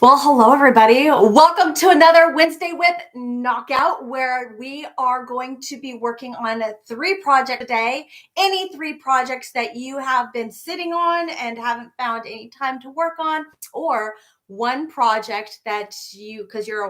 Well, hello, everybody. Welcome to another Wednesday WIP Knockout, where we are going to be working on 3 projects a day. Any 3 projects that you have been sitting on and haven't found any time to work on, or one project that because you're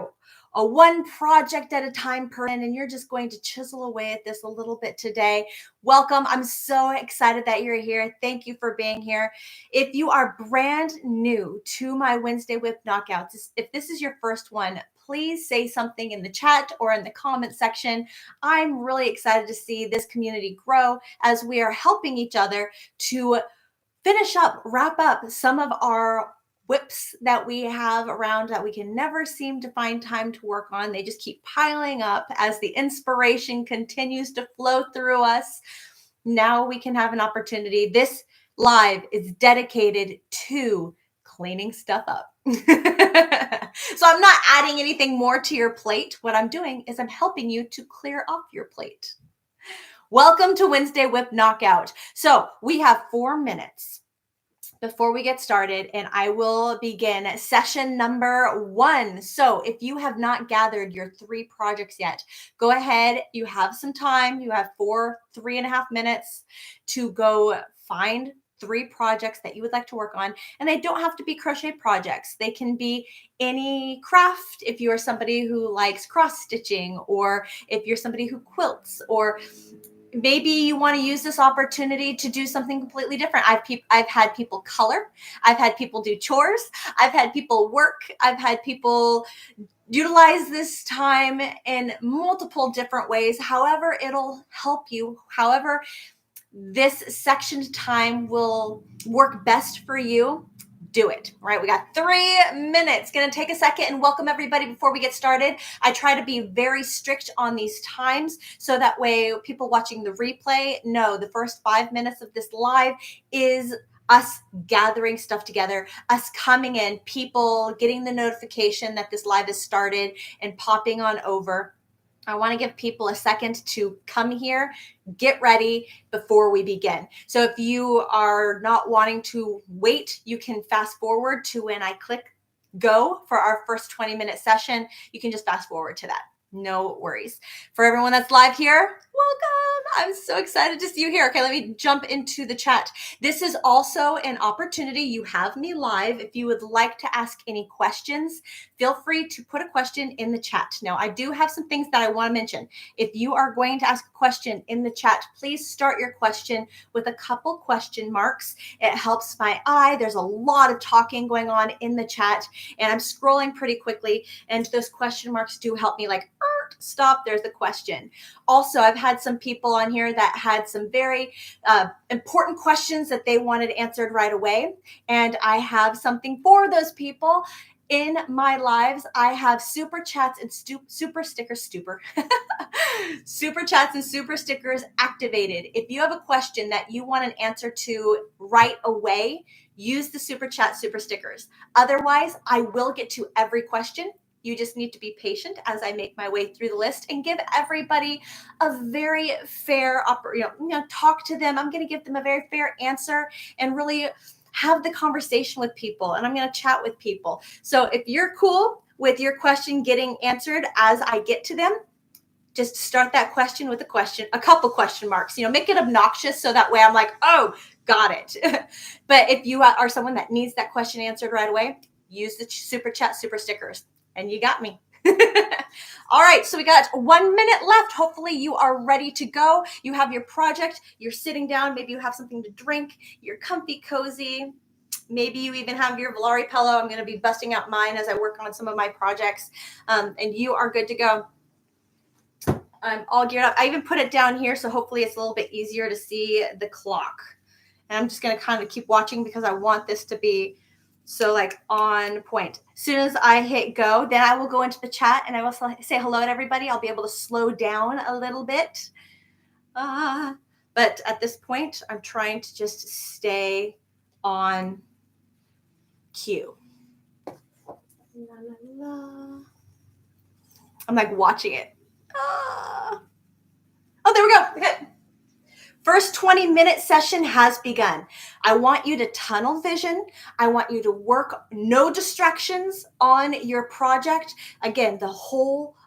a one project at a time person and you're just going to chisel away at this a little bit today. Welcome. I'm so excited that you're here. Thank you for being here. If you are brand new to my Wednesday WIP Knockouts, if this is your first one, please say something in the chat or in the comment section. I'm really excited to see this community grow as we are helping each other to wrap up some of our WIPs that we have around that we can never seem to find time to work on. They just keep piling up as the inspiration continues to flow through us. Now we can have an opportunity. This live is dedicated to cleaning stuff up. So I'm not adding anything more to your plate. What I'm doing is I'm helping you to clear off your plate. Welcome to Wednesday WIP Knockout. So we have 4 minutes before we get started, and I will begin session number 1. So if you have not gathered your 3 projects yet, go ahead. You have some time. You have 3.5 minutes to go find 3 projects that you would like to work on. And they don't have to be crochet projects. They can be any craft. If you are somebody who likes cross stitching, or if you're somebody who quilts, or maybe you want to use this opportunity to do something completely different. I've had people color. I've had people do chores. I've had people work. I've had people utilize this time in multiple different ways. However, it'll help you. However, this sectioned time will work best for you. Do it. All right, we got 3 minutes. Going to take a second and welcome everybody before we get started. I try to be very strict on these times so that way people watching the replay know the first 5 minutes of this live is us gathering stuff together, us coming in, people getting the notification that this live has started and popping on over. I want to give people a second to come here, get ready before we begin. So if you are not wanting to wait, you can fast forward to when I click go for our first 20-minute session. You can just fast forward to that. No worries. For everyone that's live here, welcome. I'm so excited to see you here. Okay, let me jump into the chat. This is also an opportunity. You have me live. If you would like to ask any questions, feel free to put a question in the chat. Now, I do have some things that I want to mention. If you are going to ask a question in the chat, please start your question with a couple question marks. It helps my eye. There's a lot of talking going on in the chat, and I'm scrolling pretty quickly, and those question marks do help me, like, stop, there's the question. Also, I've had some people on here that had some very important questions that they wanted answered right away, and I have something for those people. In my lives, I have super chats and super stickers, super chats and super stickers activated. If you have a question that you want an answer to right away, use the super chat, super stickers. Otherwise, I will get to every question. You just need to be patient as I make my way through the list and give everybody a very fair, talk to them. I'm going to give them a very fair answer and really have the conversation with people, and I'm going to chat with people. So if you're cool with your question getting answered as I get to them, just start that question with a couple question marks, make it obnoxious so that way I'm like, oh, got it. But if you are someone that needs that question answered right away, use the super chat, super stickers, and you got me. All right, so we got 1 minute left. Hopefully you are ready to go. You have your project, you're sitting down, maybe you have something to drink, you're comfy, cozy. Maybe you even have your Volare pillow. I'm going to be busting out mine as I work on some of my projects, and you are good to go. I'm all geared up. I even put it down here, so hopefully it's a little bit easier to see the clock. And I'm just going to kind of keep watching because I want this to be on point. As soon as I hit go, then I will go into the chat and I will say hello to everybody. I'll be able to slow down a little bit. But at this point, I'm trying to just stay on cue. La, la, la. I'm like watching it. Oh, there we go. Okay. First 20-minute session has begun. I want you to tunnel vision. I want you to work no distractions on your project. Again, the whole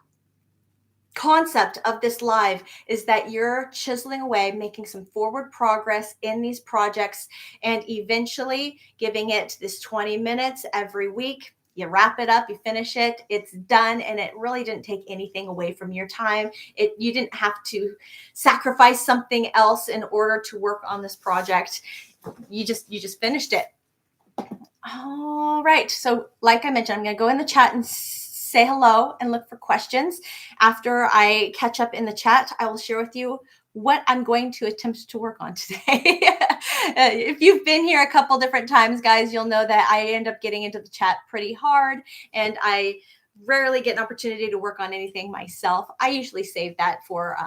concept of this live is that you're chiseling away, making some forward progress in these projects, and eventually giving it this 20 minutes every week. You wrap it up, you finish it, it's done, and it really didn't take anything away from your time. You didn't have to sacrifice something else in order to work on this project. You just finished it. All right. So like I mentioned, I'm going to go in the chat and say hello and look for questions. After I catch up in the chat, I will share with you what I'm going to attempt to work on today. If you've been here a couple different times, guys, you'll know that I end up getting into the chat pretty hard, and I rarely get an opportunity to work on anything myself. I usually save that for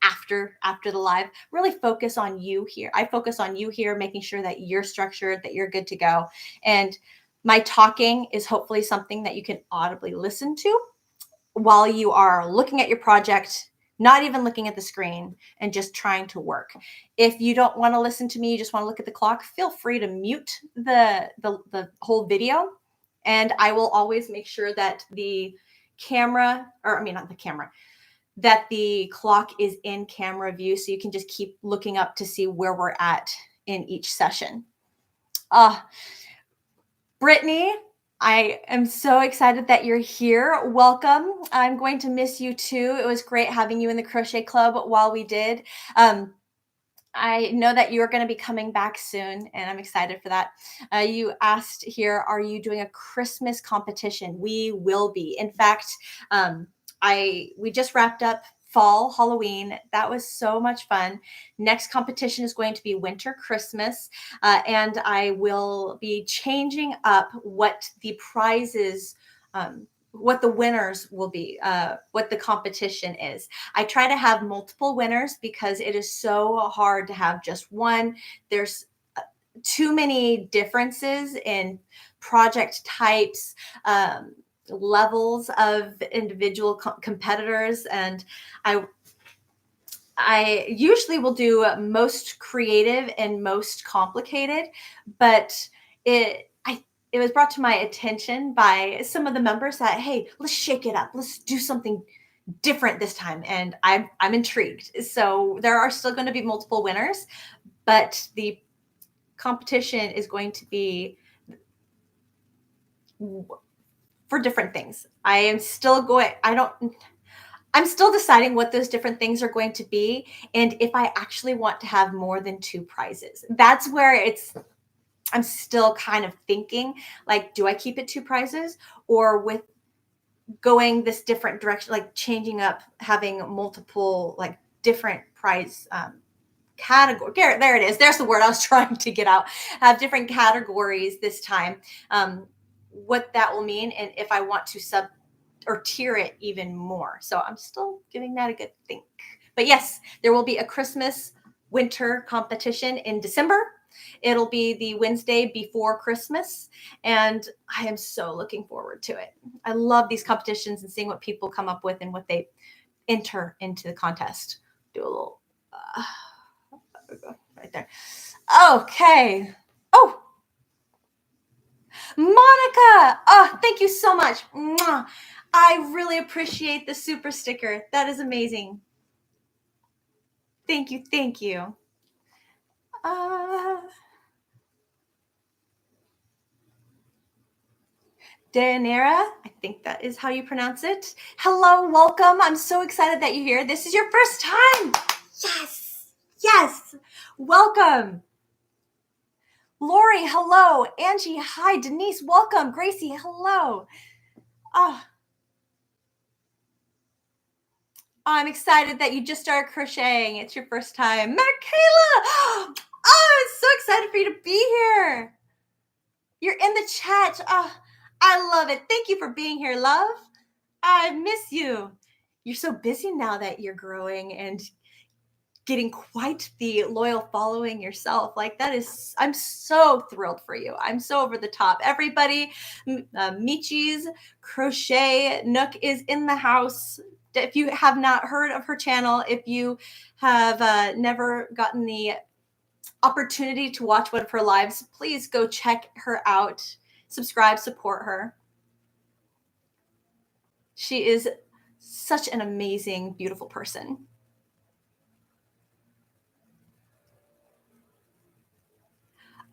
after the live. Really focus on you here. I focus on you here, making sure that you're structured, that you're good to go. And my talking is hopefully something that you can audibly listen to while you are looking at your project, not even looking at the screen, and just trying to work. If you don't want to listen to me, you just want to look at the clock, feel free to mute the whole video. And I will always make sure that the camera, or I mean, not the camera, that the clock is in camera view, so you can just keep looking up to see where we're at in each session. Brittany, I am so excited that you're here. Welcome. I'm going to miss you too. It was great having you in the Crochet Club while we did. I know that you are going to be coming back soon, and I'm excited for that. You asked here, are you doing a Christmas competition? We will be. In fact, we just wrapped up fall Halloween. That was so much fun. Next competition is going to be winter Christmas, and I will be changing up what the prizes, what the winners will be, what the competition is. I try to have multiple winners because it is so hard to have just one. There's too many differences in project types, levels of individual competitors, and I usually will do most creative and most complicated, but it was brought to my attention by some of the members that, hey, let's shake it up, let's do something different this time, and I'm intrigued. So there are still going to be multiple winners, but the competition is going to be for different things. I'm still deciding what those different things are going to be, and if I actually want to have more than 2 prizes. That's where I'm still kind of thinking, like, do I keep it 2 prizes, or with going this different direction, like changing up, having multiple, like, different prize category. There it is. There's the word I was trying to get out. Have different categories this time. What that will mean, and if I want to sub or tier it even more. So I'm still giving that a good think. But yes, there will be a Christmas winter competition in December. It'll be the Wednesday before Christmas, and I am so looking forward to it. I love these competitions and seeing what people come up with and what they enter into the contest. Do a little right there. Okay. Oh, Monica. Oh, thank you so much. Mwah. I really appreciate the super sticker. That is amazing. Thank you. Thank you. Daenerys, I think that is how you pronounce it. Hello, welcome. I'm so excited that you're here. This is your first time. Yes. Yes. Welcome. Lori, hello. Angie, hi. Denise, welcome. Gracie, hello. Oh, I'm excited that you just started crocheting. It's your first time. Michaela! Oh, I'm so excited for you to be here. You're in the chat. Oh, I love it. Thank you for being here, love. I miss you. You're so busy now that you're growing and getting quite the loyal following yourself. Like, that is, I'm so thrilled for you. I'm so over the top. Everybody, Michi's Crochet Nook is in the house. if you have not heard of her channel, if you have never gotten the opportunity to watch one of her lives, please go check her out. Subscribe, support her. She is such an amazing, beautiful person.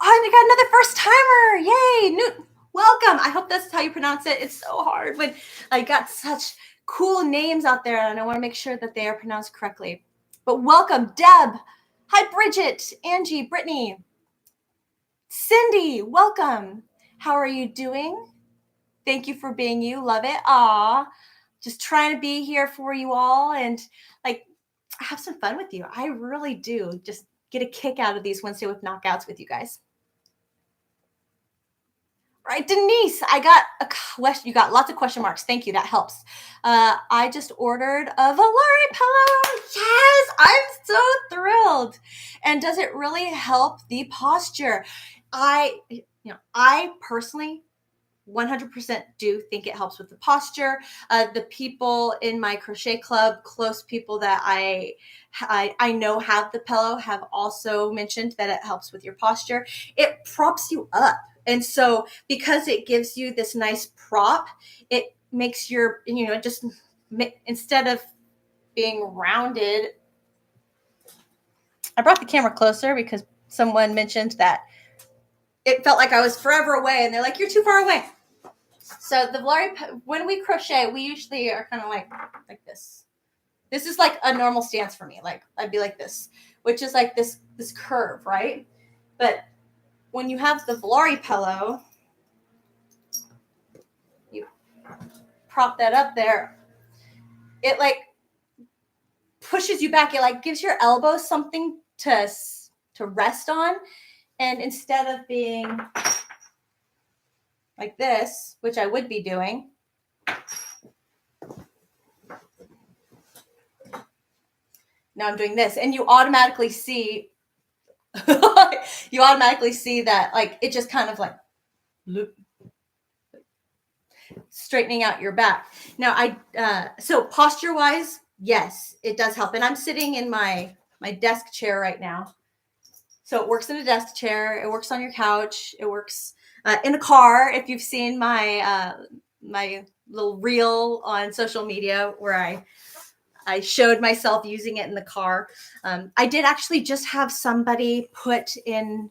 Oh, and I got another first timer. Yay. Newt, welcome. I hope that's how you pronounce it. It's so hard when I got such cool names out there, and I want to make sure that they are pronounced correctly. But welcome, Deb. Hi, Bridget, Angie, Brittany, Cindy, welcome. How are you doing? Thank you for being you. Love it. Aw, just trying to be here for you all and like have some fun with you. I really do just get a kick out of these Wednesday WIP knockouts with you guys. All right, Denise, I got a question. You got lots of question marks. Thank you. That helps. I just ordered a Valari pillow. Yes, I'm so thrilled. And does it really help the posture? I personally 100% do think it helps with the posture. The people in my crochet club, close people that I know have the pillow, have also mentioned that it helps with your posture. It props you up. And so because it gives you this nice prop, it makes your, just instead of being rounded. I brought the camera closer because someone mentioned that it felt like I was forever away, and they're like, you're too far away. So the Valari, when we crochet, we usually are kind of like this. This is like a normal stance for me. Like I'd be like this, which is like this curve, right? But when you have the Valari pillow, you prop that up there. It like pushes you back. It like gives your elbows something to rest on, and instead of being like this, which I would be doing, now I'm doing this, and you automatically see that like it just kind of like straightening out your back. Now so posture wise, yes, it does help. And I'm sitting in my desk chair right now. So it works in a desk chair. It works on your couch. It works in a car. If you've seen my my little reel on social media where I showed myself using it in the car. I did actually just have somebody put in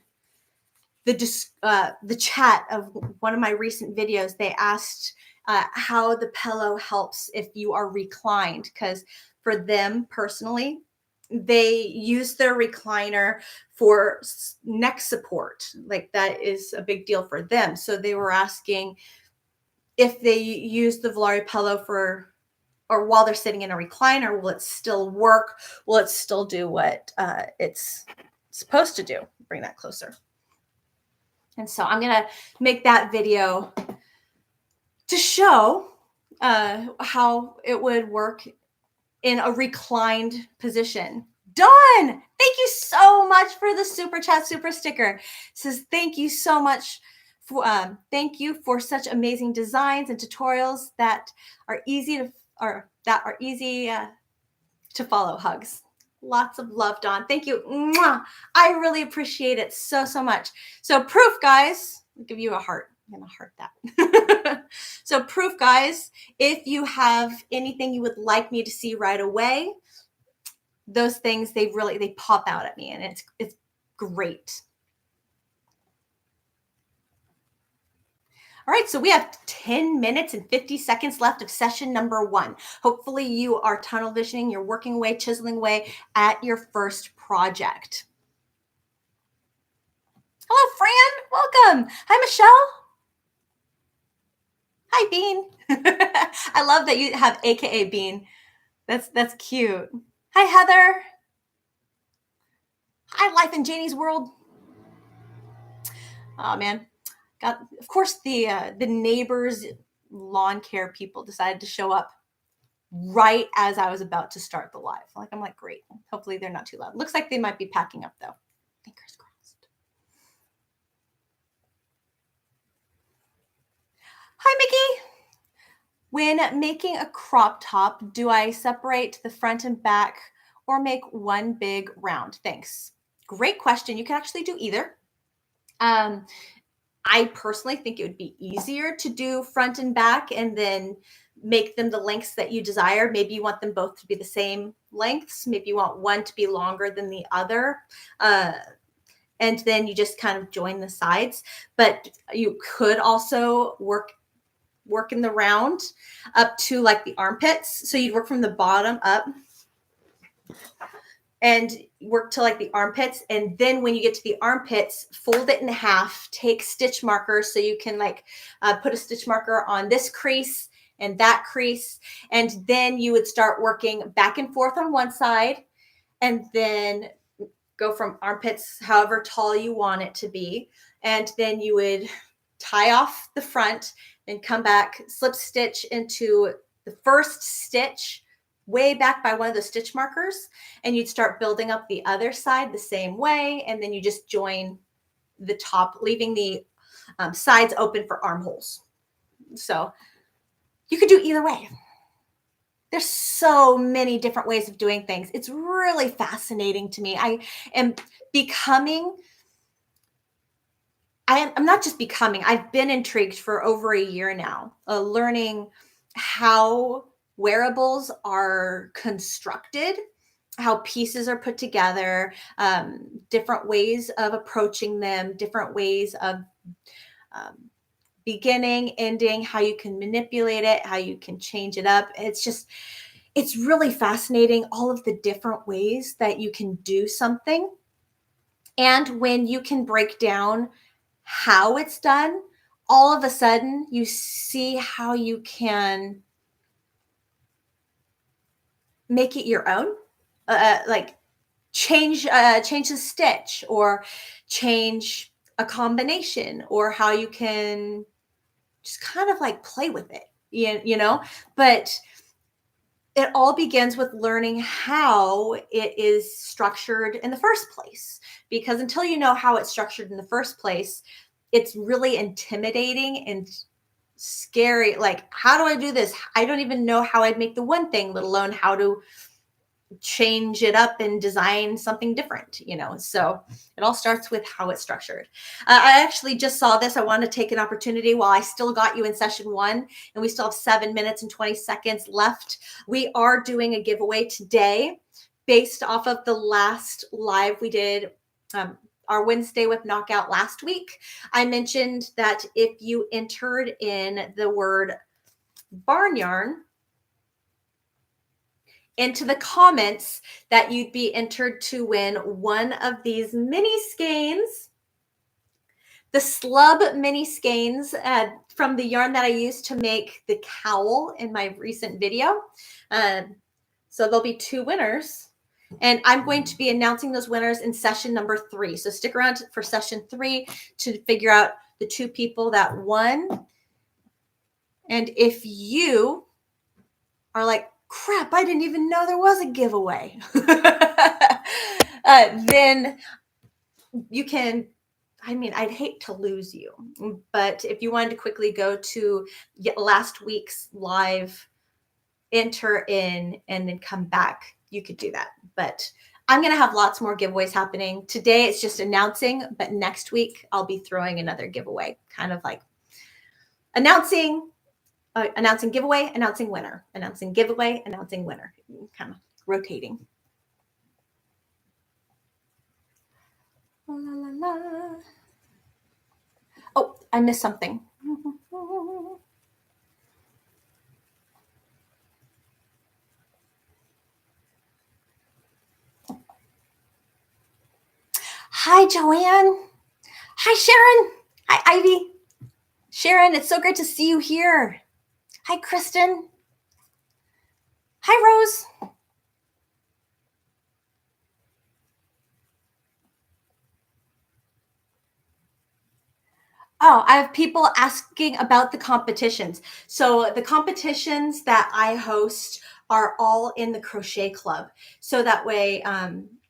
the chat of one of my recent videos. They asked how the pillow helps if you are reclined, because for them personally, they use their recliner for neck support. Like that is a big deal for them. So they were asking if they use the Valari pillow or while they're sitting in a recliner, will it still work? Will it still do what it's supposed to do? Bring that closer. And so I'm going to make that video to show how it would work in a reclined position. Dawn, thank you so much for the super chat, super sticker. It says, thank you so much. Thank you for such amazing designs and tutorials that are easy to follow. Hugs. Lots of love, Dawn. Thank you. Mwah. I really appreciate it so much. So proof, guys. I'll give you a heart. I'm going to heart that. So proof, guys, if you have anything you would like me to see right away, those things, they pop out at me, and it's great. All right, so we have 10 minutes and 50 seconds left of session number 1. Hopefully you are tunnel visioning, you're working away, chiseling away at your first project. Hello, Fran, welcome. Hi, Michelle. Hi, Bean. I love that you have AKA Bean. That's cute. Hi, Heather. Hi, Life in Janie's World. Oh, man. Of course, the neighbors' lawn care people decided to show up right as I was about to start the live. I'm like, great. Hopefully they're not too loud. Looks like they might be packing up though. Fingers crossed. Hi, Mickey. When making a crop top, do I separate the front and back or make one big round? Thanks. Great question. You can actually do either. I personally think it would be easier to do front and back and then make them the lengths that you desire. Maybe you want them both to be the same lengths. Maybe you want one to be longer than the other. And then you just kind of join the sides. But you could also work in the round up to like the armpits. So you'd work from the bottom up and work to like the armpits. And then when you get to the armpits, fold it in half, take stitch markers. So you can like put a stitch marker on this crease and that crease. And then you would start working back and forth on one side and then go from armpits, however tall you want it to be. And then you would tie off the front and come back, slip stitch into the first stitch way back by one of the stitch markers, and you'd start building up the other side the same way. And then you just join the top, leaving the sides open for armholes. So you could do either way. There's so many different ways of doing things. It's really fascinating to me. I'm not just becoming, I've been intrigued for over a year now, learning how wearables are constructed, how pieces are put together, different ways of approaching them, different ways of beginning, ending, how you can manipulate it, how you can change it up. It's really fascinating, all of the different ways that you can do something. And when you can break down how it's done, all of a sudden you see how you can make it your own, like change the stitch or change a combination, or how you can just kind of like play with it, you know, but it all begins with learning how it is structured in the first place, because until you know how it's structured in the first place, it's really intimidating and scary. Like, how do I do this? I don't even know how I'd make the one thing, let alone how to change it up and design something different, you know? So it all starts with how it's structured. I actually just saw this. I want to take an opportunity while I still got you in session 1 and we still have 7 minutes and 20 seconds left. We are doing a giveaway today based off of the last live we did, our Wednesday WIP Knockout last week. I mentioned that if you entered in the word barn yarn into the comments, that you'd be entered to win one of these mini skeins, the slub mini skeins from the yarn that I used to make the cowl in my recent video. So there'll be 2 winners. And I'm going to be announcing those winners in session number 3. So stick around for session 3 to figure out the 2 people that won. And if you are like, crap, I didn't even know there was a giveaway, then you can, I'd hate to lose you, but if you wanted to quickly go to last week's live, enter in, and then come back, you could do that. But I'm going to have lots more giveaways happening. Today it's just announcing, but next week I'll be throwing another giveaway, kind of like announcing giveaway, announcing winner, announcing giveaway, announcing winner, kind of rotating. La, la, la. Oh, I missed something. Hi, Joanne. Hi, Sharon. Hi, Ivy. Sharon, it's so great to see you here. Hi, Kristen. Hi, Rose. Oh, I have people asking about the competitions. So the competitions that I host are all in the Crochet Club. So that way,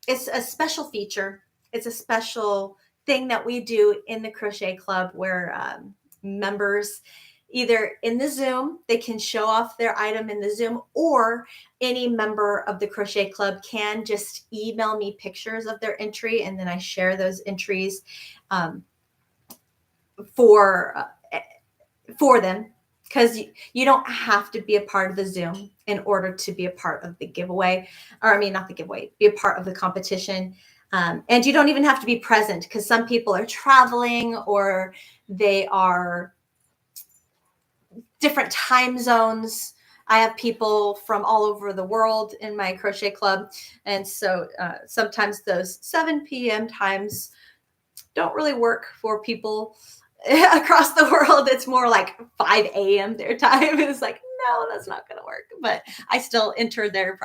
it's a special feature. It's a special thing that we do in the Crochet Club where members either in the Zoom, they can show off their item in the Zoom, or any member of the Crochet Club can just email me pictures of their entry, and then I share those entries for them, because you don't have to be a part of the Zoom in order to be a part of the giveaway, or I mean, not the giveaway, be a part of the competition. And you don't even have to be present, because some people are traveling or they are different time zones. I have people from all over the world in my crochet club. And so sometimes those 7 p.m. times don't really work for people across the world. It's more like 5 a.m. their time. It's like, no, that's not going to work. But I still enter their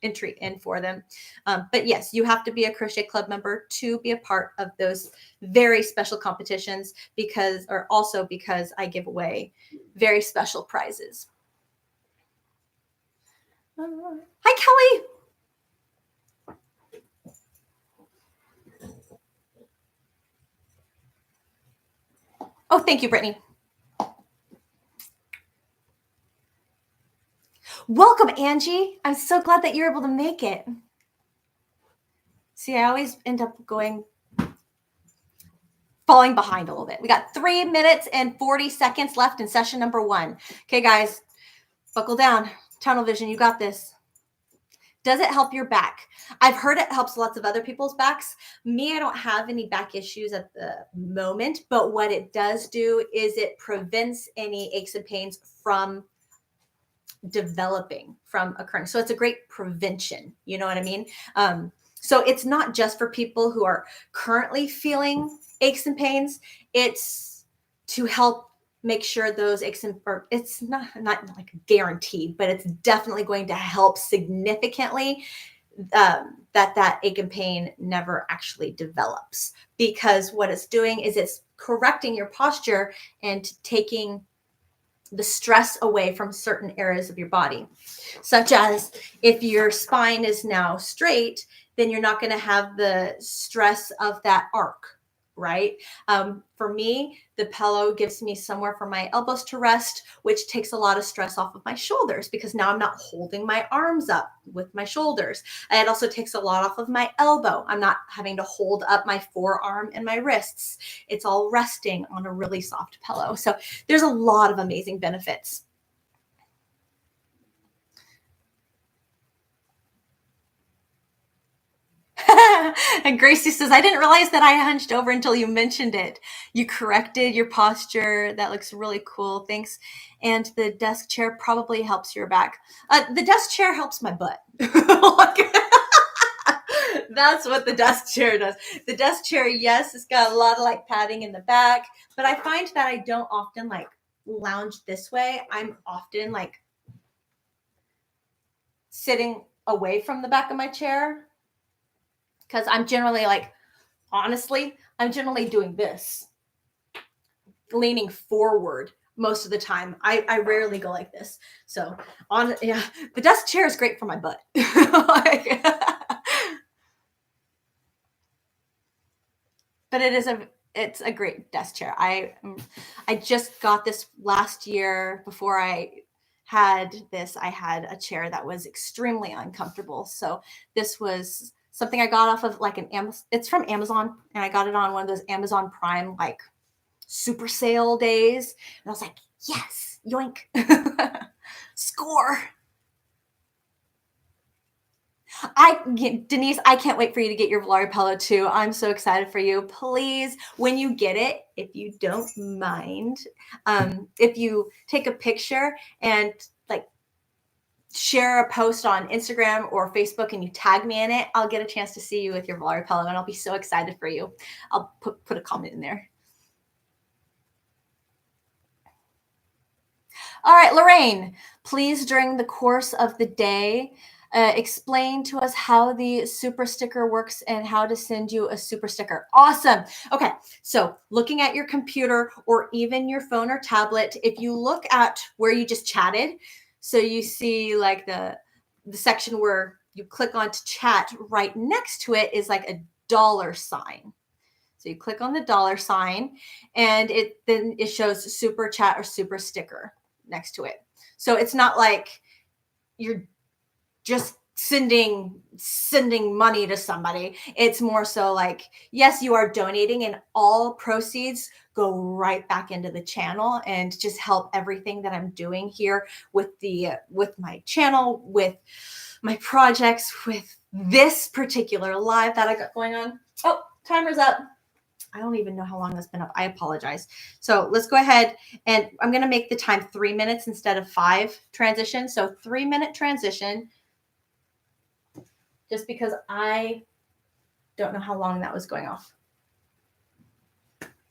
entry in for them. But yes, you have to be a Crochet Club member to be a part of those very special competitions, because I give away very special prizes. Hi, Kelly. Oh, thank you, Brittany. Welcome, Angie. I'm so glad that you're able to make it. See, I always end up falling behind a little bit. We got 3 minutes and 40 seconds left in session number 1. Okay, guys, buckle down. Tunnel vision, you got this. Does it help your back? I've heard it helps lots of other people's backs. Me, I don't have any back issues at the moment, but what it does do is it prevents any aches and pains from developing, from occurring. So it's a great prevention. You know what I mean? So it's not just for people who are currently feeling aches and pains. It's to help make sure those aches and, or it's not like guaranteed, but it's definitely going to help significantly that ache and pain never actually develops, because what it's doing is it's correcting your posture and taking the stress away from certain areas of your body, such as if your spine is now straight, then you're not going to have the stress of that arc, right? For me, the pillow gives me somewhere for my elbows to rest, which takes a lot of stress off of my shoulders, because now I'm not holding my arms up with my shoulders. And it also takes a lot off of my elbow. I'm not having to hold up my forearm and my wrists. It's all resting on a really soft pillow. So there's a lot of amazing benefits. And Gracie says, I didn't realize that I hunched over until you mentioned it. You corrected your posture. That looks really cool. Thanks. And the desk chair probably helps your back. The desk chair helps my butt. That's what the desk chair does. The desk chair, yes, it's got a lot of like padding in the back, but I find that I don't often like lounge this way. I'm often like sitting away from the back of my chair, because I'm generally like, honestly, I'm generally doing this, leaning forward most of the time. I rarely go like this. So the desk chair is great for my butt. But it's a great desk chair. I just got this last year. Before I had this, I had a chair that was extremely uncomfortable. So this was something I got off of like it's from Amazon, and I got it on one of those Amazon Prime like super sale days. And I was like, yes, yoink. Score. Denise, I can't wait for you to get your Volare pillow too. I'm so excited for you. Please, when you get it, if you don't mind, if you take a picture and like share a post on Instagram or Facebook and you tag me in it, I'll get a chance to see you with your Volare pillow, and I'll be so excited for you. I'll put a comment in there. All right, Lorraine, please, during the course of the day, explain to us how the super sticker works and how to send you a super sticker. Awesome. Okay, so looking at your computer or even your phone or tablet, if you look at where you just chatted, so you see like the section where you click on to chat, right next to it is like a $. So So you click on the $sign and then it shows super chat or super sticker next to it. So it's not like you're just sending money to somebody. It's more so like, yes, you are donating, and all proceeds go right back into the channel and just help everything that I'm doing here with my channel, with my projects, with this particular live that I got going on. Oh, timer's up. I don't even know how long that's been up. I apologize. So let's go ahead, and I'm going to make the time 3 minutes instead of 5 transition. So 3-minute transition, just because I don't know how long that was going off.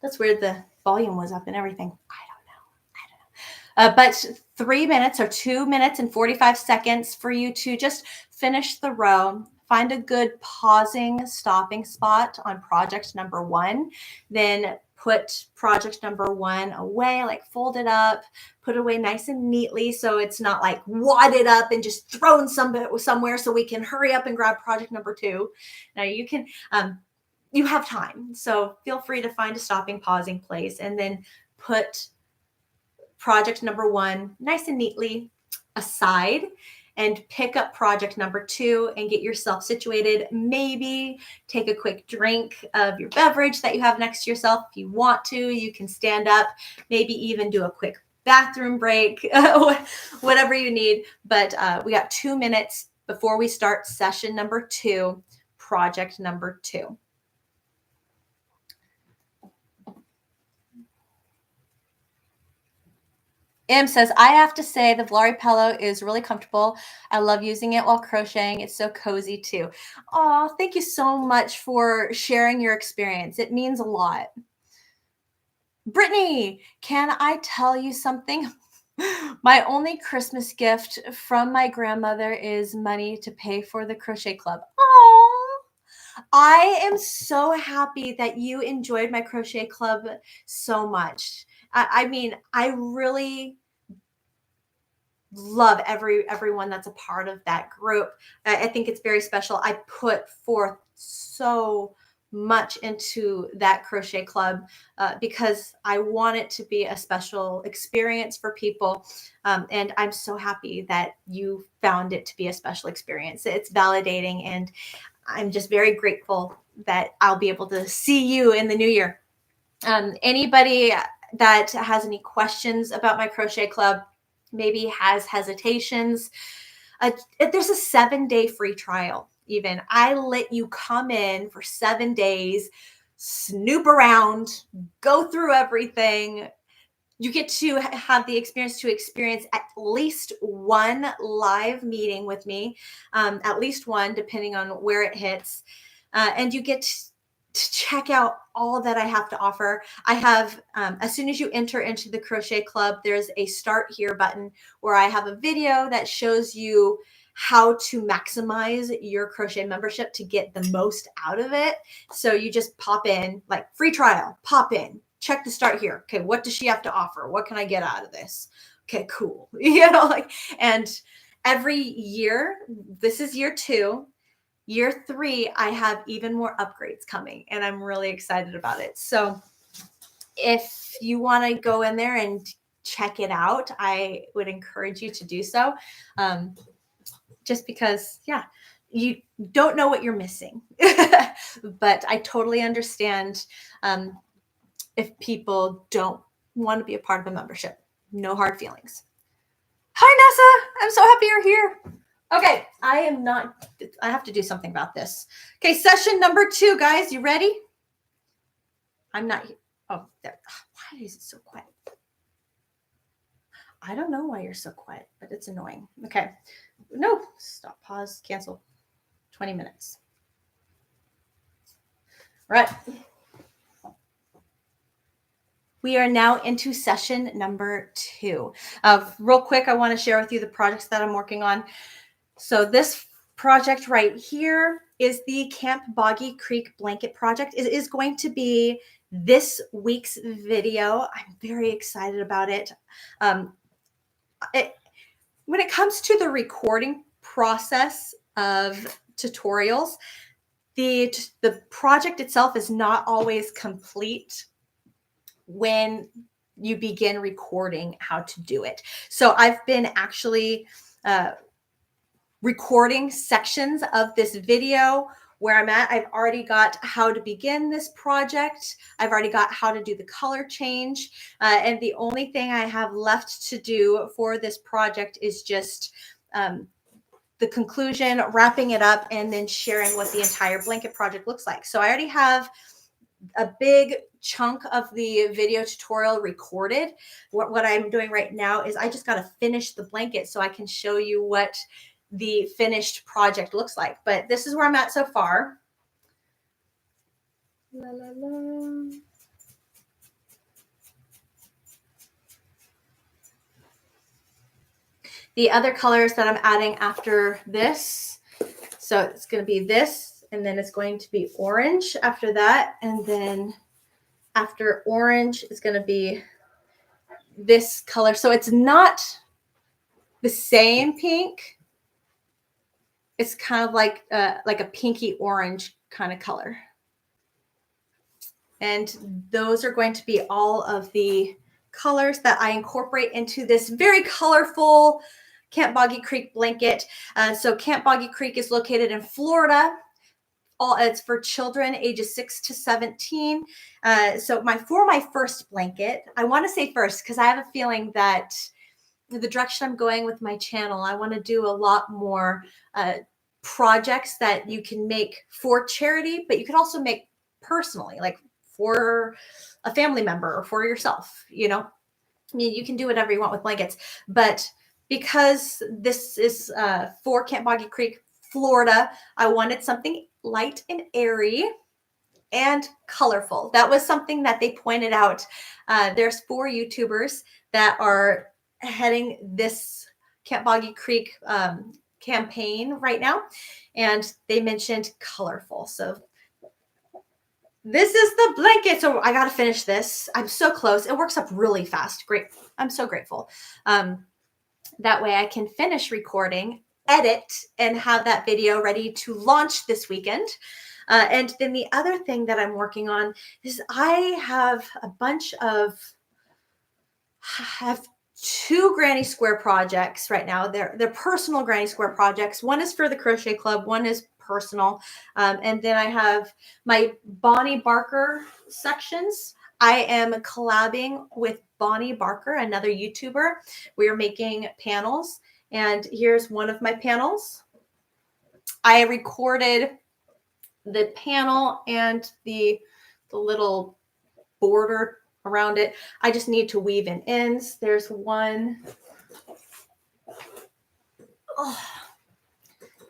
That's weird. The volume was up and everything. I don't know. But 3 minutes or 2 minutes and 45 seconds for you to just finish the row. Find a good pausing, stopping spot on project number 1. Then put project number 1 away, like fold it up, put it away nice and neatly so it's not like wadded up and just thrown somewhere, so we can hurry up and grab project number 2. Now you can, you have time. So feel free to find a stopping, pausing place, and then put project number 1 nice and neatly aside, and pick up project number 2 and get yourself situated. Maybe take a quick drink of your beverage that you have next to yourself. If you want to, you can stand up, maybe even do a quick bathroom break, whatever you need. But we got 2 minutes before we start session number 2, project number 2. M says, I have to say the Volare pillow is really comfortable. I love using it while crocheting. It's so cozy too. Oh, thank you so much for sharing your experience. It means a lot. Brittany, can I tell you something? My only Christmas gift from my grandmother is money to pay for the crochet club. Oh, I am so happy that you enjoyed my crochet club so much. I mean, I really love everyone that's a part of that group. I think it's very special. I put forth so much into that crochet club because I want it to be a special experience for people. And I'm so happy that you found it to be a special experience. It's validating, and I'm just very grateful that I'll be able to see you in the new year. Anybody that has any questions about my crochet club, maybe has hesitations, there's a 7-day free trial. Even I let you come in for 7 days, snoop around, go through everything. You get to have the experience to experience at least one live meeting with me, at least one, depending on where it hits. And you get to check out all that I have to offer. I have, as soon as you enter into the crochet club, there's a start here button where I have a video that shows you how to maximize your crochet membership to get the most out of it. So you just pop in, like free trial, pop in, check the start here. Okay, what does she have to offer? What can I get out of this? Okay, cool. And every year, this is year 2. Year 3, I have even more upgrades coming, and I'm really excited about it. So if you want to go in there and check it out, I would encourage you to do so. Just because, yeah, you don't know what you're missing. But I totally understand if people don't want to be a part of a membership. No hard feelings. Hi, Nessa. I'm so happy you're here. Okay, I have to do something about this. Okay, session number 2, guys. You ready? I'm not, oh, there. Why is it so quiet? I don't know why you're so quiet, but it's annoying. Okay, no, stop, pause, cancel. 20 minutes. Right. We are now into session number 2. Real quick, I want to share with you the projects that I'm working on. So this project right here is the Camp Boggy Creek blanket project. It is going to be this week's video. I'm very excited about it. When it comes to the recording process of tutorials, The project itself is not always complete when you begin recording how to do it. So I've been actually recording sections of this video where I'm at. I've already got how to begin this project. I've already got how to do the color change. And the only thing I have left to do for this project is just the conclusion, wrapping it up, and then sharing what the entire blanket project looks like. So I already have a big chunk of the video tutorial recorded. What I'm doing right now is I just got to finish the blanket so I can show you what the finished project looks like. But this is where I'm at so far. La, la, la. The other colors that I'm adding after this, so it's going to be this, and then it's going to be orange after that, and then after orange is going to be this color. So it's not the same pink. It's kind of like a pinky orange kind of color. And those are going to be all of the colors that I incorporate into this very colorful Camp Boggy Creek blanket. So Camp Boggy Creek is located in Florida. It's for children ages 6 to 17. So for my first blanket, I want to say first, because I have a feeling that the direction I'm going with my channel, I want to do a lot more projects that you can make for charity, but you can also make personally, like for a family member or for yourself. You know, I mean, you can do whatever you want with blankets, but because this is for Camp Boggy Creek, Florida, I wanted something light and airy and colorful. That was something that they pointed out. There's 4 YouTubers that are heading this Camp Boggy Creek campaign right now, and they mentioned colorful. So this is the blanket. So I got to finish this. I'm so close. It works up really fast. Great. I'm so grateful. That way I can finish recording, edit, and have that video ready to launch this weekend. And then the other thing that I'm working on is I have have 2 Granny Square projects right now. They're personal Granny Square projects. One is for the Crochet Club. One is personal. And then I have my Bonnie Barker sections. I am collabing with Bonnie Barker, another YouTuber. We are making panels. And here's one of my panels. I recorded the panel and the little border around it. I just need to weave in ends. There's one. Oh.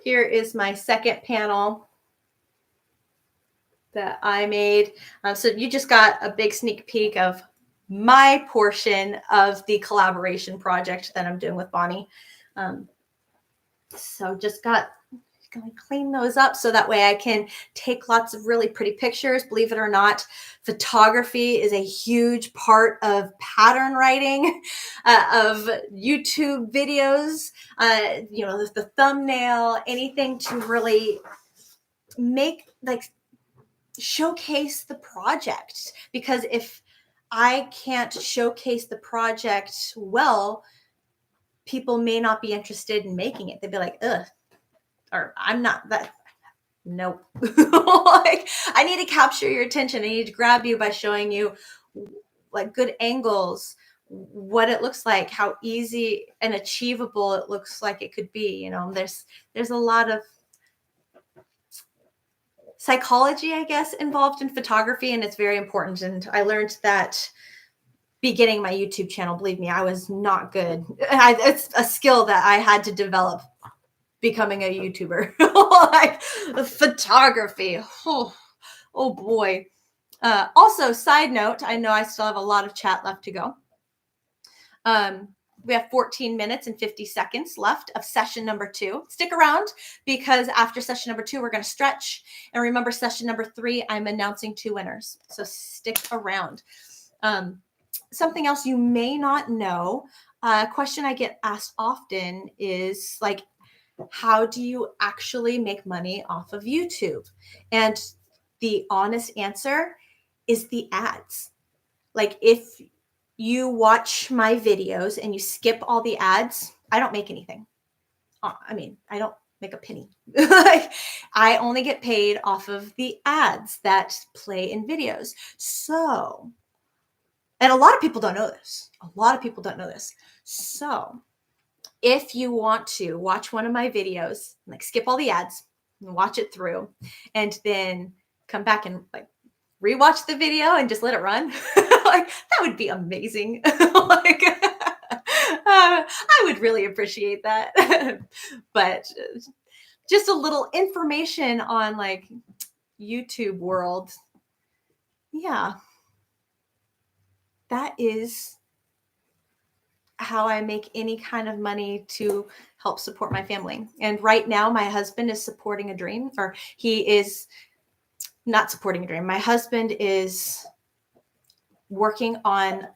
Here is my second panel that I made. So you just got a big sneak peek of my portion of the collaboration project that I'm doing with Bonnie. So just got going to clean those up so that way I can take lots of really pretty pictures. Believe it or not, photography is a huge part of pattern writing, of YouTube videos, you know, the thumbnail, anything to really make, like, showcase the project. Because if I can't showcase the project well, people may not be interested in making it. They'd be like, ugh, or I'm not that. Nope. Like, I need to capture your attention. I need to grab you by showing you like good angles, what it looks like, how easy and achievable it looks like it could be. You know, there's a lot of psychology, I guess, involved in photography, and it's very important. And I learned that beginning my YouTube channel. Believe me, I was not good. It's a skill that I had to develop becoming a YouTuber. Like photography. Oh boy. Also, side note, I know I still have a lot of chat left to go. We have 14 minutes and 50 seconds left of session number 2. Stick around, because after session number 2, we're going to stretch. And remember, session number 3, I'm announcing 2 winners. So stick around. Something else you may not know, a question I get asked often is, like, how do you actually make money off of YouTube? And the honest answer is the ads. Like if you watch my videos and you skip all the ads, I don't make anything. I mean, I don't make a penny. Like I only get paid off of the ads that play in videos. So, and a lot of people don't know this. A lot of people don't know this. So, if you want to watch one of my videos, like skip all the ads and watch it through, and then come back and like rewatch the video and just let it run, like that would be amazing. Like, I would really appreciate that. But just a little information on like YouTube world. Yeah, that is how I make any kind of money to help support my family. And right now, my husband is supporting a dream, or he is not supporting a dream. My husband is working on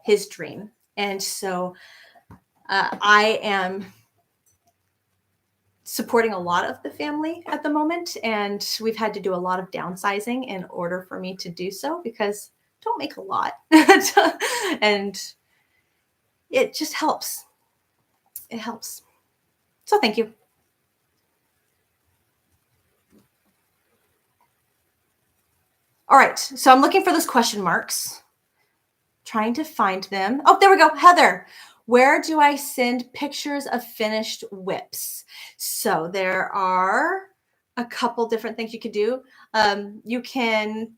his dream. And so I am supporting a lot of the family at the moment. And we've had to do a lot of downsizing in order for me to do so because I don't make a lot. And it just helps. It helps. So thank you. All right. So I'm looking for those question marks, trying to find them. Oh, there we go. Heather, where do I send pictures of finished WIPs? So there are a couple different things you could do. You can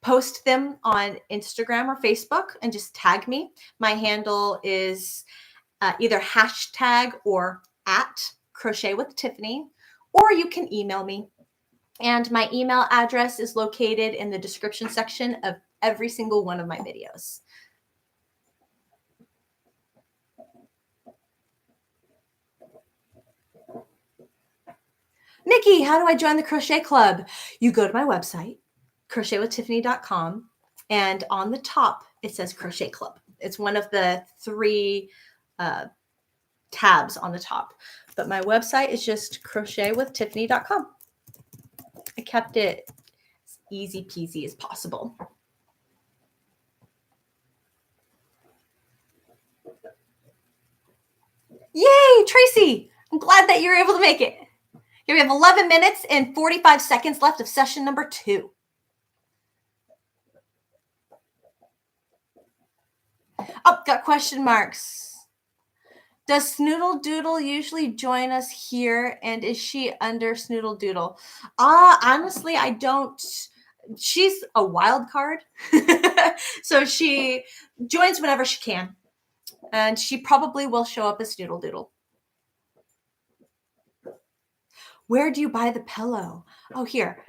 post them on Instagram or Facebook and just tag me. My handle is either hashtag or at Crochet with Tiffany, or you can email me. And my email address is located in the description section of every single one of my videos. Nikki, how do I join the Crochet Club? You go to my website, crochetwithtiffany.com, and on the top, it says Crochet Club. It's one of the 3 tabs on the top. But my website is just crochetwithtiffany.com. I kept it as easy peasy as possible. Yay, Tracy! I'm glad that you're able to make it. Here we have 11 minutes and 45 seconds left of session number 2. Oh, got question marks. Does Snoodle Doodle usually join us here? And is she under Snoodle Doodle? Honestly, I don't. She's a wild card. So she joins whenever she can. And she probably will show up as Snoodle Doodle. Where do you buy the pillow? Oh, here.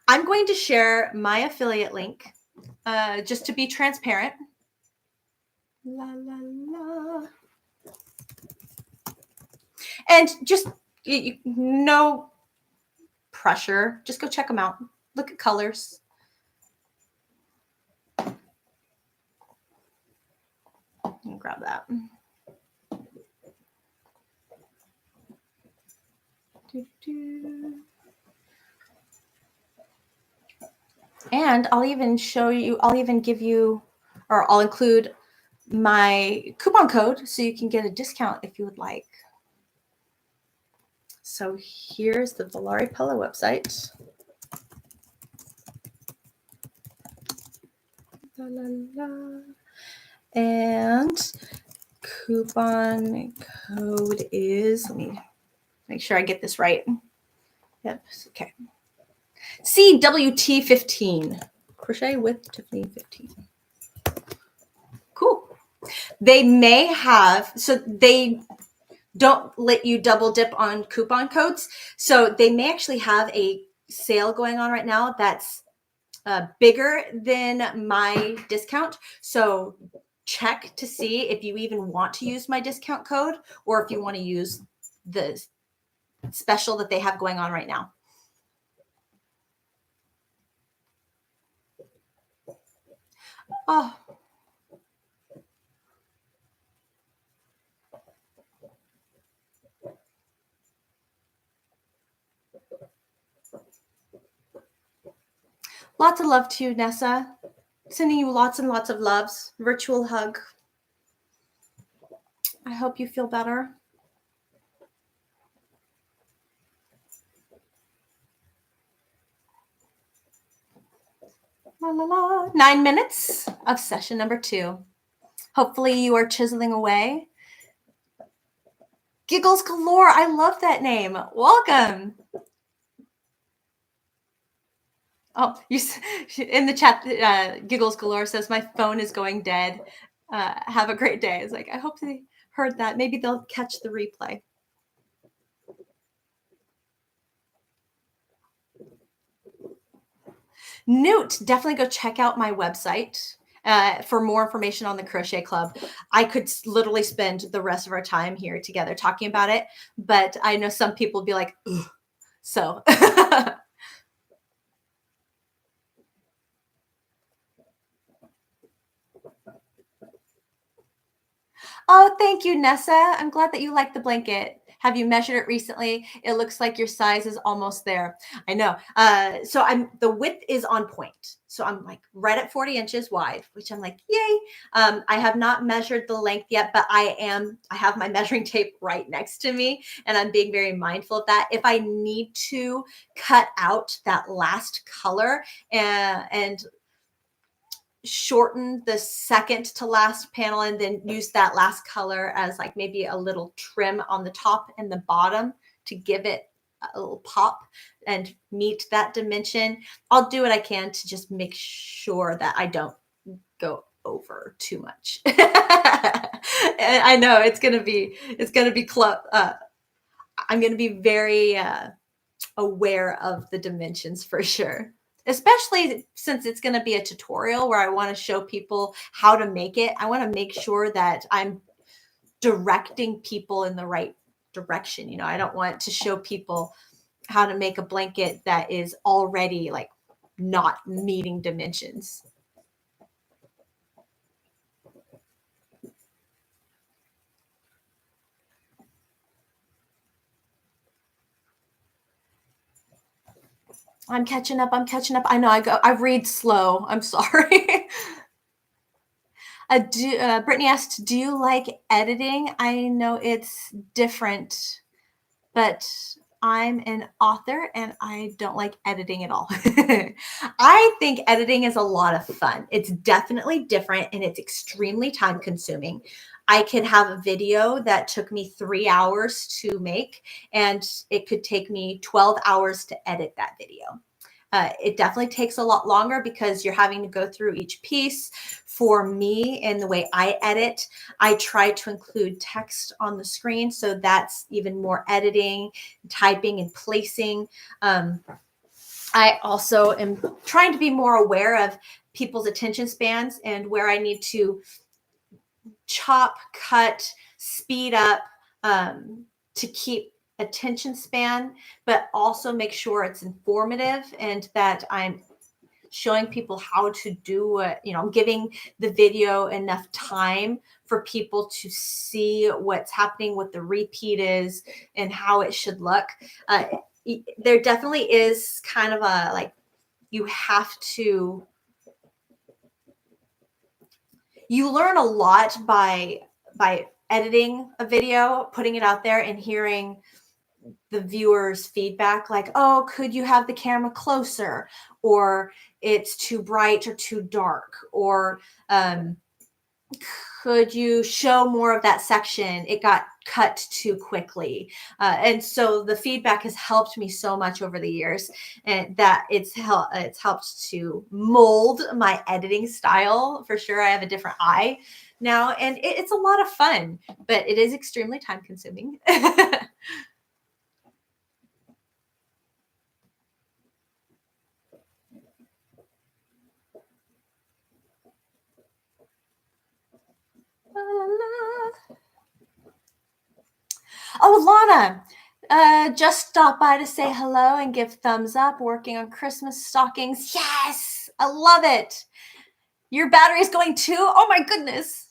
I'm going to share my affiliate link just to be transparent. La, la, la. And just no pressure. Just go check them out. Look at colors. Grab that. And I'll even show you, I'll even give you, or I'll include my coupon code so you can get a discount if you would like. So here's the Volare Pillow website. La, la, la. And coupon code is, let me make sure I get this right. Yep, okay. CWT15. Crochet with Tiffany 15. Cool. They may have, so they don't let you double dip on coupon codes. So they may actually have a sale going on right now that's bigger than my discount. So check to see if you even want to use my discount code or if you want to use the special that they have going on right now. Oh. Lots of love to you, Nessa. Sending you lots and lots of loves. Virtual hug. I hope you feel better. La, la, la. 9 minutes of session number 2. Hopefully you are chiseling away. Giggles galore. I love that name. Welcome. Oh, you in the chat, Giggles galore says my phone is going dead. Have a great day. It's like, I hope they heard that. Maybe they'll catch the replay. Newt, definitely go check out my website for more information on the Crochet Club. I could literally spend the rest of our time here together talking about it, but I know some people will be like, ugh. So. Oh, thank you, Nessa. I'm glad that you like the blanket. Have you measured it recently? It looks like your size is almost there. I know. So the width is on point. So I'm like right at 40 inches wide, which I'm like, yay. I have not measured the length yet, but I have my measuring tape right next to me, and I'm being very mindful of that. If I need to cut out that last color and shorten the second to last panel and then use that last color as like maybe a little trim on the top and the bottom to give it a little pop and meet that dimension. I'll do what I can to just make sure that I don't go over too much. I know it's going to be I'm going to be very aware of the dimensions for sure. Especially since it's going to be a tutorial where I want to show people how to make it. I want to make sure that I'm directing people in the right direction. You know, I don't want to show people how to make a blanket that is already like not meeting dimensions. I'm catching up. I know I read slow. I'm sorry. Brittany asked, do you like editing? I know it's different, but I'm an author and I don't like editing at all. I think editing is a lot of fun. It's definitely different and it's extremely time consuming. I could have a video that took me 3 hours to make, and it could take me 12 hours to edit that video. It definitely takes a lot longer because you're having to go through each piece. For me, and the way I edit, I try to include text on the screen. So that's even more editing, typing, and placing. I also am trying to be more aware of people's attention spans and where I need to chop, cut, speed up to keep attention span, but also make sure it's informative and that I'm showing people how to do it. You know, I'm giving the video enough time for people to see what's happening, what the repeat is, and how it should look. There definitely is kind of a like, you learn a lot by editing a video, putting it out there, and hearing the viewer's feedback, like, oh, could you have the camera closer, or it's too bright or too dark, or could you show more of that section, it got cut too quickly. And so the feedback has helped me so much over the years, and that it's helped to mold my editing style for sure. I have a different eye now, and it's a lot of fun, but it is extremely time consuming. Oh, Lana, just stop by to say hello and give thumbs up. Working on Christmas stockings. Yes, I love it. Your battery is going too? Oh my goodness.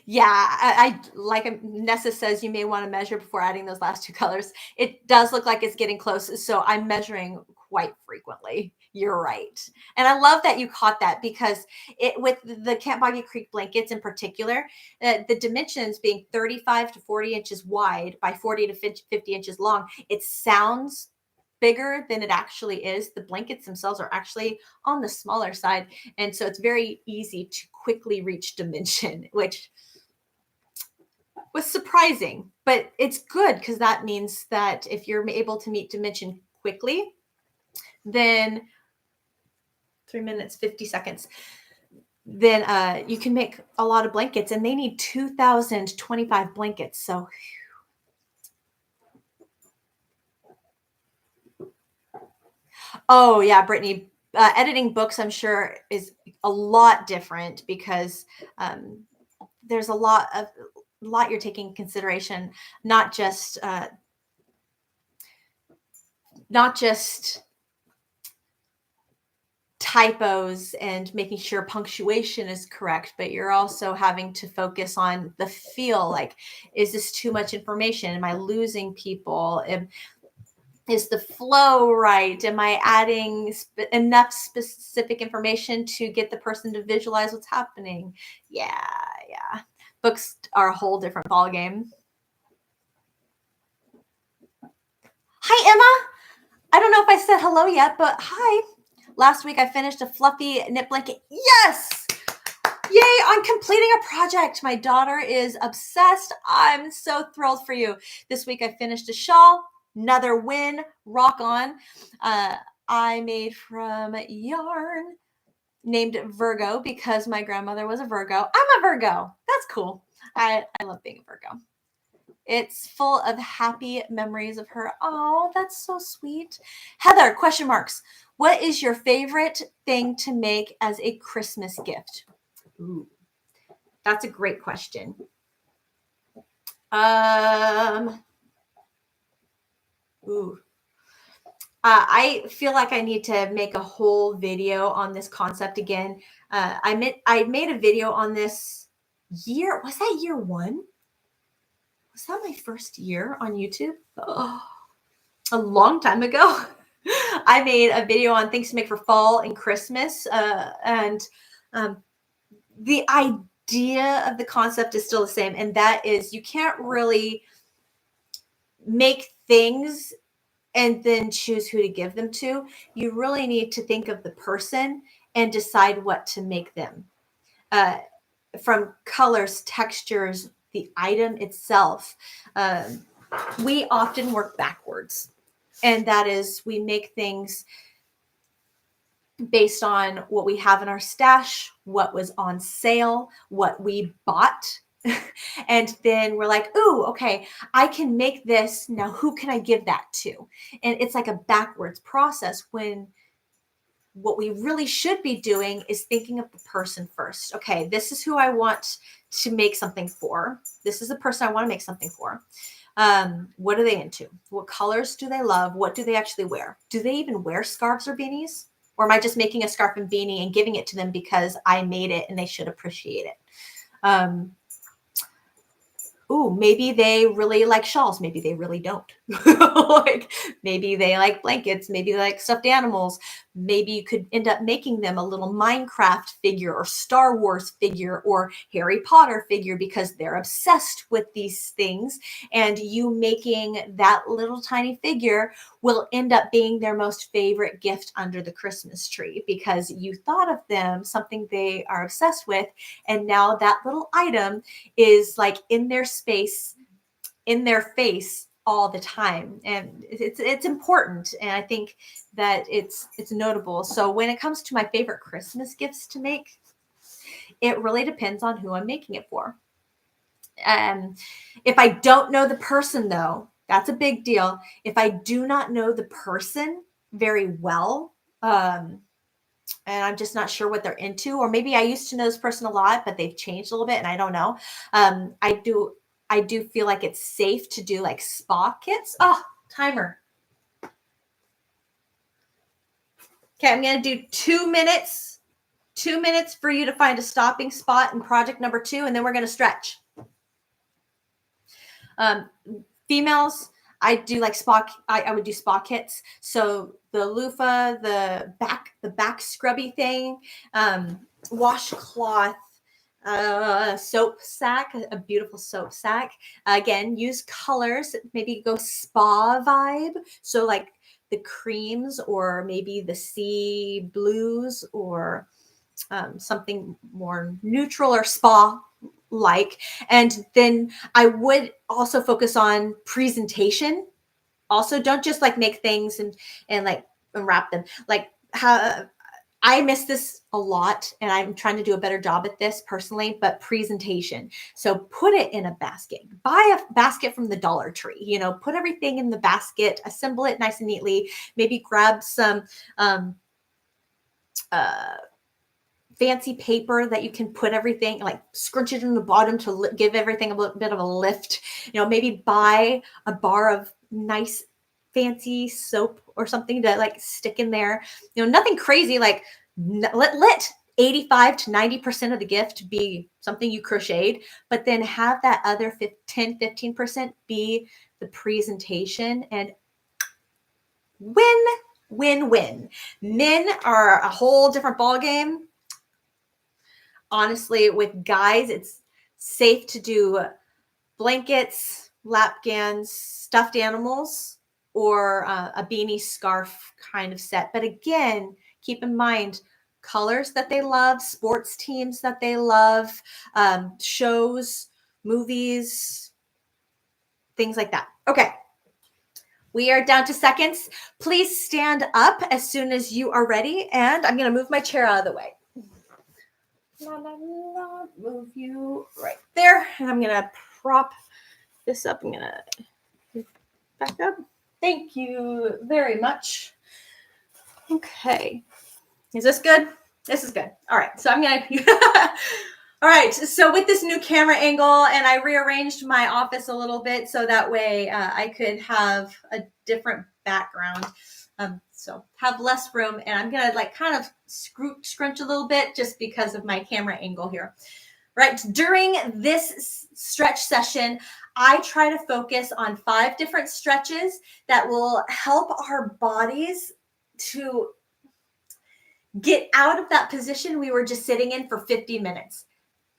Yeah, I like Nessa says you may want to measure before adding those last two colors. It does look like it's getting close, so I'm measuring quite frequently. You're right. And I love that you caught that because it with the Camp Boggy Creek blankets in particular, the dimensions being 35 to 40 inches wide by 40 to 50 inches long, it sounds bigger than it actually is. The blankets themselves are actually on the smaller side. And so it's very easy to quickly reach dimension, which was surprising, but it's good because that means that if you're able to meet dimension quickly, then 3 minutes, 50 seconds, then you can make a lot of blankets, and they need 2,025 blankets. So, oh yeah, Brittany, editing books, I'm sure is a lot different because there's a lot you're taking into consideration, not just typos and making sure punctuation is correct, but you're also having to focus on the feel. Like, is this too much information? Am I losing people? Is the flow right? Am I adding enough specific information to get the person to visualize what's happening? Yeah. Books are a whole different ballgame. Hi, Emma. I don't know if I said hello yet, but hi. Last week I finished a fluffy knit blanket. Yes! Yay, I'm completing a project. My daughter is obsessed. I'm so thrilled for you. This week I finished a shawl. Another win. Rock on. I made from yarn named Virgo because my grandmother was a Virgo. I'm a Virgo. That's cool. I love being a Virgo. It's full of happy memories of her. Oh, that's so sweet. Heather, question marks. What is your favorite thing to make as a Christmas gift? Ooh, that's a great question. I feel like I need to make a whole video on this concept again. I made a video on this year. Was that year one? Was that my first year on YouTube? Oh, a long time ago. I made a video on things to make for fall and Christmas. And the idea of the concept is still the same. And that is you can't really make things and then choose who to give them to. You really need to think of the person and decide what to make them. From colors, textures, the item itself. We often work backwards. And that is, we make things based on what we have in our stash, what was on sale, what we bought. And then we're like, ooh, okay, I can make this. Now, who can I give that to? And it's like a backwards process when what we really should be doing is thinking of the person first. Okay, this is who I want to make something for. This is the person I want to make something for. What are they into? What colors do they love? What do they actually wear? Do they even wear scarves or beanies? Or am I just making a scarf and beanie and giving it to them because I made it and they should appreciate it? Ooh, maybe they really like shawls. Maybe they really don't. Like, maybe they like blankets. Maybe they like stuffed animals. Maybe you could end up making them a little Minecraft figure or Star Wars figure or Harry Potter figure because they're obsessed with these things. And you making that little tiny figure will end up being their most favorite gift under the Christmas tree because you thought of them, something they are obsessed with. And now that little item is like in their space, in their face all the time. And it's important. And I think that it's notable. So when it comes to my favorite Christmas gifts to make, it really depends on who I'm making it for. If I don't know the person though, that's a big deal. If I do not know the person very well, and I'm just not sure what they're into, or maybe I used to know this person a lot, but they've changed a little bit and I don't know. I do feel like it's safe to do like spa kits. Oh, timer. Okay, I'm going to do 2 minutes 2 minutes for you to find a stopping spot in project number 2, and then we're going to stretch. Females, I do like spa. I would do spa kits. So the loofah, the back scrubby thing, washcloth, soap sack, a beautiful soap sack. Again, use colors. Maybe go spa vibe. So like the creams, or maybe the sea blues, or something more neutral or spa like. And then I would also focus on presentation. Also, don't just like make things and like unwrap them. Like how I miss this a lot, and I'm trying to do a better job at this personally, but presentation. So put it in a basket. Buy a basket from the Dollar Tree, you know, put everything in the basket, assemble it nice and neatly, maybe grab some fancy paper that you can put everything, like scrunch it in the bottom to give everything a little bit of a lift. You know, maybe buy a bar of nice fancy soap or something to like stick in there. You know, nothing crazy. Like let 85 to 90% of the gift be something you crocheted, but then have that other 10-15% be the presentation. And win. Men are a whole different ball game. Honestly, with guys, it's safe to do blankets, lap gans, stuffed animals, or a beanie scarf kind of set. But again, keep in mind colors that they love, sports teams that they love, shows, movies, things like that. Okay. We are down to seconds. Please stand up as soon as you are ready. And I'm going to move my chair out of the way. Move you right there. And I'm going to prop this up. I'm going to back up. Thank you very much. Okay. Is this good? This is good. All right. So I'm going to... All right. So with this new camera angle, and I rearranged my office a little bit so that way I could have a different background. So have less room, and I'm going to like kind of scrunch a little bit just because of my camera angle here. Right. During this stretch session, I try to focus on 5 different stretches that will help our bodies to get out of that position we were just sitting in for 50 minutes.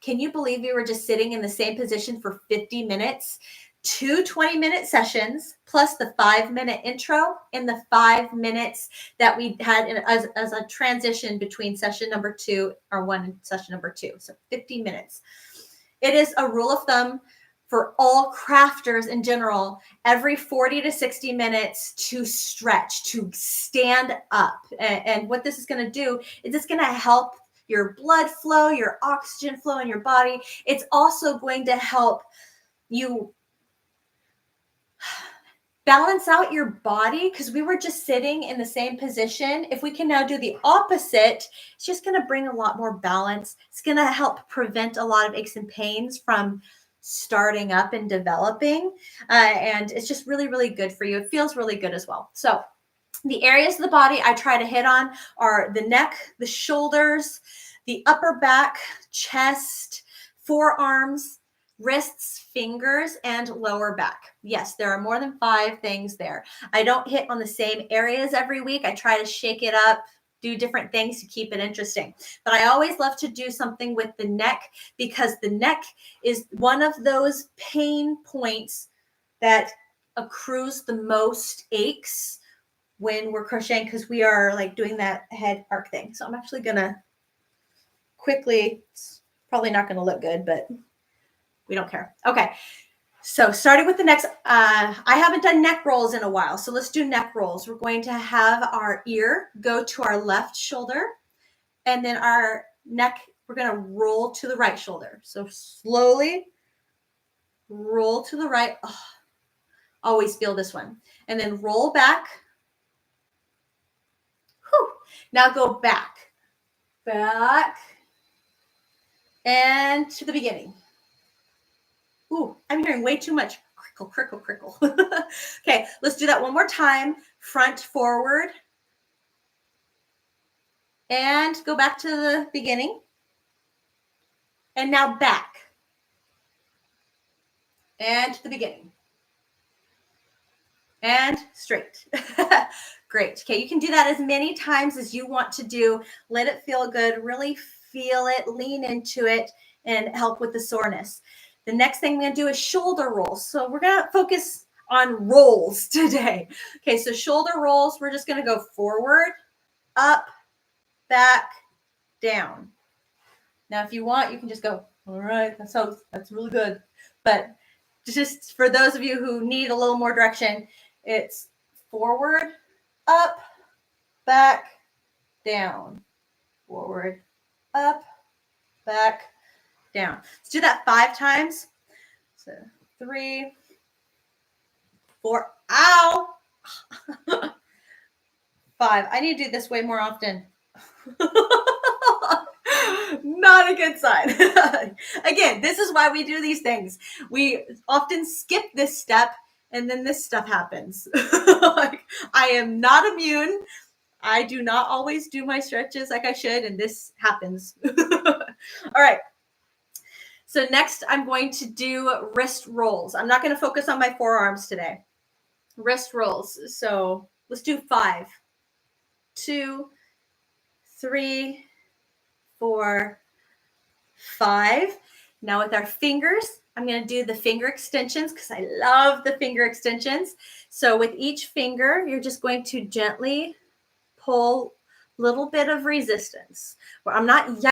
Can you believe we were just sitting in the same position for 50 minutes? 2 20-minute sessions plus the 5-minute intro and the 5 minutes that we had as a transition between session number 2 or 1 and session number 2. So 50 minutes. It is a rule of thumb for all crafters in general, every 40 to 60 minutes to stretch, to stand up. And what this is going to do is it's going to help your blood flow, your oxygen flow in your body. It's also going to help you balance out your body, because we were just sitting in the same position. If we can now do the opposite, it's just going to bring a lot more balance. It's going to help prevent a lot of aches and pains from starting up and developing. And it's just really, really good for you. It feels really good as well. So the areas of the body I try to hit on are the neck, the shoulders, the upper back, chest, forearms, wrists, fingers, and lower back. Yes, there are more than 5 things there. I don't hit on the same areas every week. I try to shake it up, do different things to keep it interesting. But I always love to do something with the neck, because the neck is one of those pain points that accrues the most aches when we're crocheting, because we are like doing that head arc thing. So I'm actually going to quickly, it's probably not going to look good, but we don't care. Okay. So starting with the next, I haven't done neck rolls in a while. So let's do neck rolls. We're going to have our ear go to our left shoulder, and then our neck, we're going to roll to the right shoulder. So slowly roll to the right. Oh, always feel this one. And then roll back. Whew. Now go back, and to the beginning. Ooh, I'm hearing way too much crickle. Okay, let's do that one more time. Front, forward. and go back to the beginning. And now back and to the beginning and straight. Great. Okay, you can do that as many times as you want to do. Let it feel good. Really feel it, lean into it, and help with the soreness. The next thing I'm going to do is shoulder rolls. So we're going to focus on rolls today. Okay, so shoulder rolls, we're just going to go forward, up, back, down. Now, if you want, you can just go, all right, that's really good. But just for those of you who need a little more direction, it's forward, up, back, down, forward, up, back, down. Let's do that 5 times. So 3, 4, ow, 5. I need to do this way more often. Not a good sign. Again, this is why we do these things. We often skip this step and then this stuff happens. Like, I am not immune. I do not always do my stretches like I should, and this happens. All right. So next I'm going to do wrist rolls. I'm not going to focus on my forearms today. Wrist rolls. So let's do 5, 2, 3, 4, 5. Now with our fingers, I'm going to do the finger extensions because I love the finger extensions. So with each finger, you're just going to gently pull a little bit of resistance. I'm not